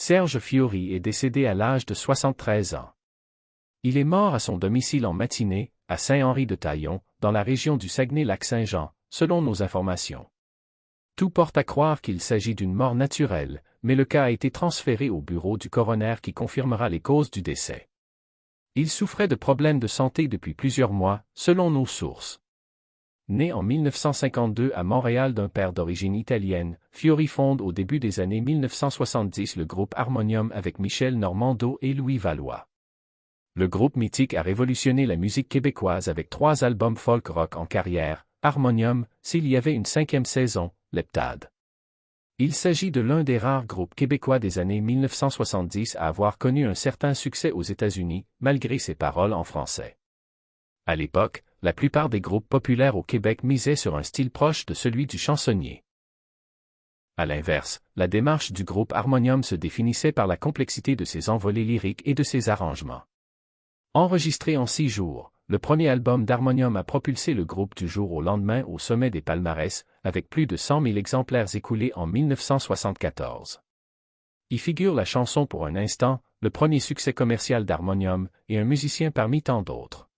Serge Fiori est décédé à l'âge de 73 ans. Il est mort à son domicile en matinée, à Saint-Henri-de-Taillon, dans la région du Saguenay-Lac-Saint-Jean, selon nos informations. Tout porte à croire qu'il s'agit d'une mort naturelle, mais le cas a été transféré au bureau du coroner qui confirmera les causes du décès. Il souffrait de problèmes de santé depuis plusieurs mois, selon nos sources. Né en 1952 à Montréal d'un père d'origine italienne, Fiori fonde au début des années 1970 le groupe Harmonium avec Michel Normando et Louis Valois. Le groupe mythique a révolutionné la musique québécoise avec 3 albums folk-rock en carrière, Harmonium, s'il y avait une 5e saison, l'Heptade. Il s'agit de l'un des rares groupes québécois des années 1970 à avoir connu un certain succès aux États-Unis, malgré ses paroles en français. À l'époque, la plupart des groupes populaires au Québec misaient sur un style proche de celui du chansonnier. À l'inverse, la démarche du groupe Harmonium se définissait par la complexité de ses envolées lyriques et de ses arrangements. Enregistré en 6 jours, le premier album d'Harmonium a propulsé le groupe du jour au lendemain au sommet des palmarès, avec plus de 100 000 exemplaires écoulés en 1974. Y figure la chanson Pour un instant, le premier succès commercial d'Harmonium, et un musicien parmi tant d'autres.